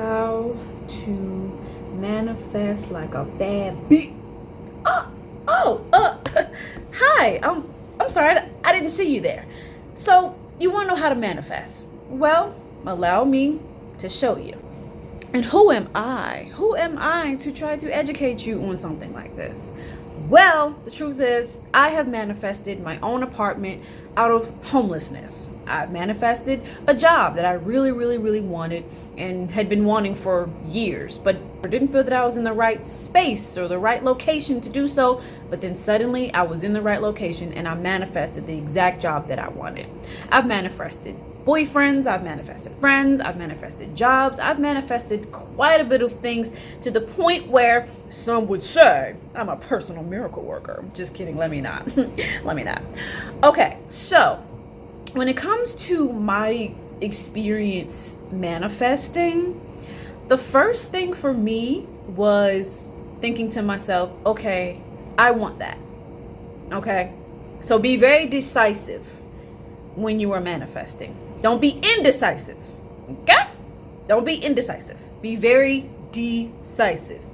how to manifest like a bad bitch. Hi. I'm sorry, I didn't see you there. So you want to know how to manifest? Well, allow me to show you. And who am I? Who am I to try to educate you on something like this? Well, the truth is, I have manifested my own apartment out of homelessness. I've manifested a job that I really, really, really wanted and had been wanting for years, but didn't feel that I was in the right space or the right location to do so. But then suddenly I was in the right location and I manifested the exact job that I wanted. I've manifested boyfriends, I've manifested friends, I've manifested jobs, I've manifested quite a bit of things to the point where some would say I'm a personal miracle worker. Just kidding, let me not. Let me not. Okay, so when it comes to my experience manifesting, the first thing for me was thinking to myself, okay, I want that. Okay, so be very decisive when you are manifesting. Don't be indecisive. Okay? Don't be indecisive. Be very decisive.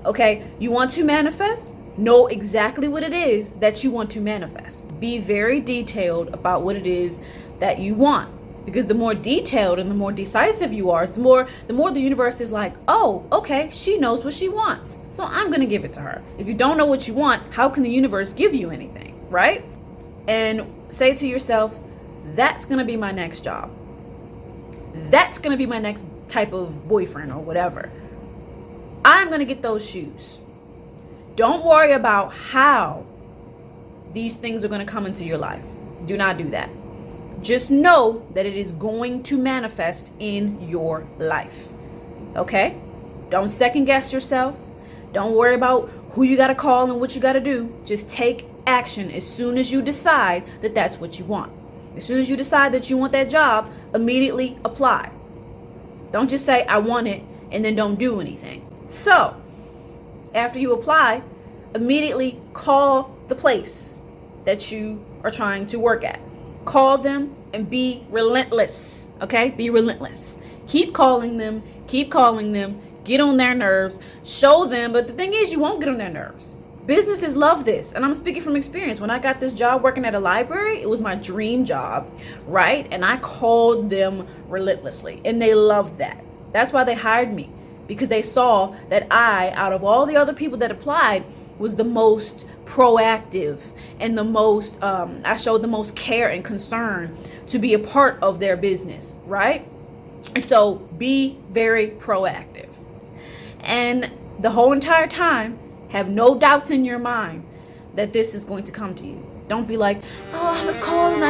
Okay? You want to manifest? Know exactly what it is that you want to manifest. Be very detailed about what it is that you want. Because the more detailed and the more decisive you are, the more the universe is like, oh, okay, she knows what she wants, so I'm going to give it to her. If you don't know what you want, how can the universe give you anything, right? And say to yourself, that's going to be my next job. That's going to be my next type of boyfriend or whatever. I'm going to get those shoes. Don't worry about how these things are going to come into your life. Do not do that. Just know that it is going to manifest in your life. Okay? Don't second guess yourself. Don't worry about who you got to call and what you got to do. Just take action as soon as you decide that that's what you want. As soon as you decide that you want that job, immediately apply. Don't just say, I want it, and then don't do anything. So, after you apply, immediately call the place that you are trying to work at. Call them and be relentless. Okay? Be relentless. Keep calling them. Get on their nerves. Show them. But the thing is, you won't get on their nerves. Businesses love this, and I'm speaking from experience. When I got this job working at a library, it was my dream job, right? And I called them relentlessly, and they loved that. That's why they hired me, because they saw that I, out of all the other people that applied, was the most proactive and the most, I showed the most care and concern to be a part of their business, right? So be very proactive. And the whole entire time, have no doubts in your mind that this is going to come to you. Don't be like, oh, I've called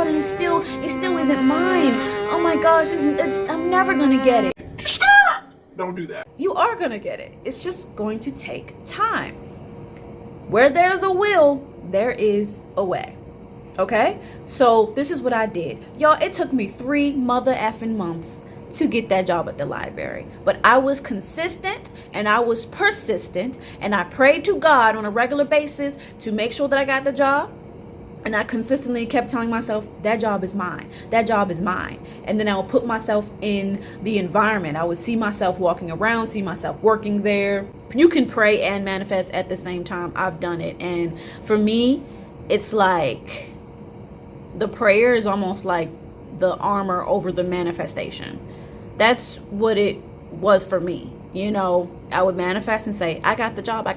and it still isn't mine. Oh my gosh, I'm never gonna get it. Don't do that. You are gonna get it. It's just going to take time. Where there's a will, there is a way. Okay? So this is what I did. Y'all, it took me 3 mother effing months to get that job at the library. But I was consistent and I was persistent, and I prayed to God on a regular basis to make sure that I got the job. And I consistently kept telling myself, that job is mine. That job is mine. And then I would put myself in the environment. I would see myself walking around, see myself working there. You can pray and manifest at the same time. I've done it. And for me, it's like the prayer is almost like the armor over the manifestation. That's what it was for me. You know, I would manifest and say, I got the job.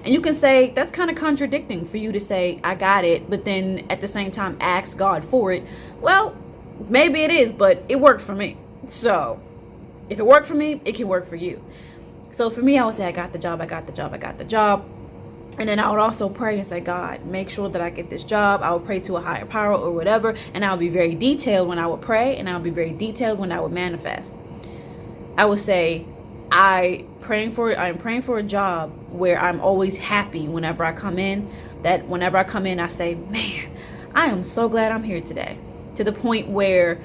And you can say that's kind of contradicting for you to say, I got it, but then at the same time ask God for it. Well, maybe it is, but it worked for me. So if it worked for me, it can work for you. So for me, I would say, I got the job. And then I would also pray and say, God, make sure that I get this job. I would pray to a higher power or whatever. And I would be very detailed when I would pray, and I would be very detailed when I would manifest. I would say, I am praying for a job where I'm always happy whenever I come in. That whenever I come in, I say, man, I am so glad I'm here today. To the point where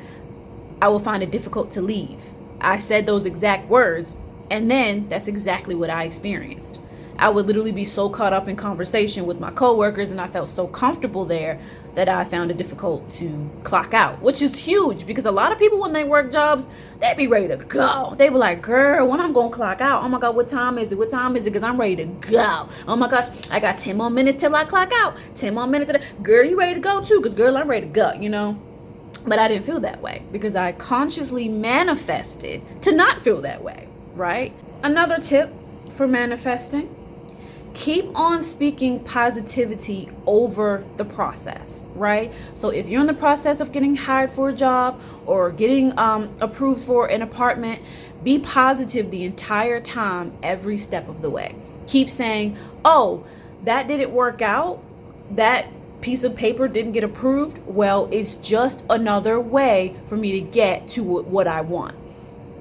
I will find it difficult to leave. I said those exact words, and then that's exactly what I experienced. I would literally be so caught up in conversation with my coworkers, and I felt so comfortable there that I found it difficult to clock out, which is huge because a lot of people, when they work jobs, they be ready to go. They be like, girl, when I'm going to clock out? Oh my God, what time is it? What time is it? Because I'm ready to go. Oh my gosh, I got 10 more minutes till I clock out. 10 more minutes. Girl, you ready to go too? Because girl, I'm ready to go, you know? But I didn't feel that way because I consciously manifested to not feel that way, right? Another tip for manifesting: keep on speaking positivity over the process, right? So if you're in the process of getting hired for a job or getting approved for an apartment, be positive the entire time, every step of the way. Keep saying, oh, that didn't work out. That piece of paper didn't get approved. Well, it's just another way for me to get to what I want.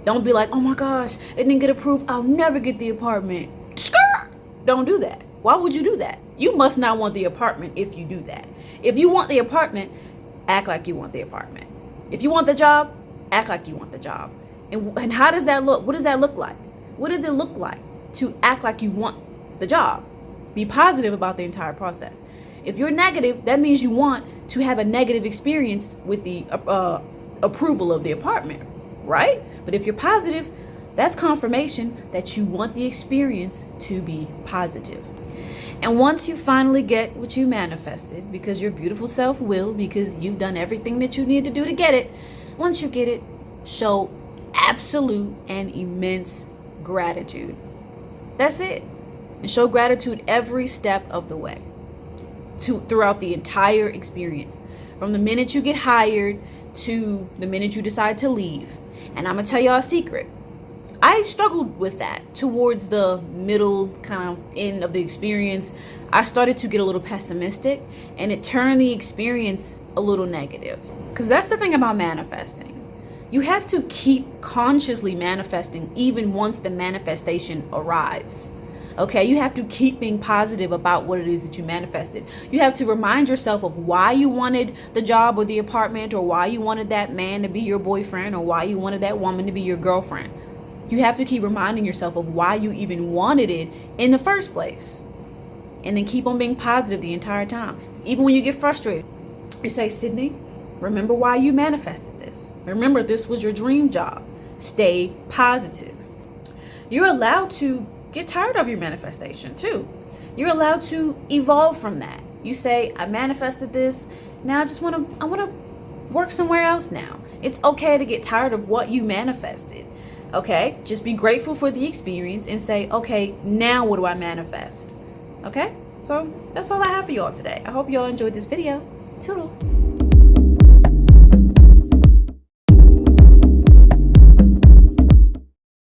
Don't be like, oh my gosh, it didn't get approved. I'll never get the apartment. Skirt! Don't do that. Why would you do that? You must not want the apartment if you do that. If you want the apartment, act like you want the apartment. If you want the job, act like you want the job. And how does that look? What does that look like? What does it look like to act like you want the job? Be positive about the entire process. If you're negative, that means you want to have a negative experience with the approval of the apartment, right? But if you're positive, that's confirmation that you want the experience to be positive. And once you finally get what you manifested, because your beautiful self will, because you've done everything that you need to do to get it, once you get it, show absolute and immense gratitude. That's it. And show gratitude every step of the way, throughout the entire experience, from the minute you get hired to the minute you decide to leave. And I'm gonna tell y'all a secret. I struggled with that towards the middle kind of end of the experience. I started to get a little pessimistic, and it turned the experience a little negative. Because that's the thing about manifesting. You have to keep consciously manifesting even once the manifestation arrives. Okay, you have to keep being positive about what it is that you manifested. You have to remind yourself of why you wanted the job or the apartment, or why you wanted that man to be your boyfriend, or why you wanted that woman to be your girlfriend. You have to keep reminding yourself of why you even wanted it in the first place. And then keep on being positive the entire time. Even when you get frustrated, you say, Sydney, remember why you manifested this. Remember, this was your dream job. Stay positive. You're allowed to get tired of your manifestation too. You're allowed to evolve from that. You say, I manifested this. Now I want to work somewhere else now. It's okay to get tired of what you manifested. Okay, just be grateful for the experience and say, okay, now what do I manifest? Okay, so that's all I have for y'all today. I hope y'all enjoyed this video. Toodles.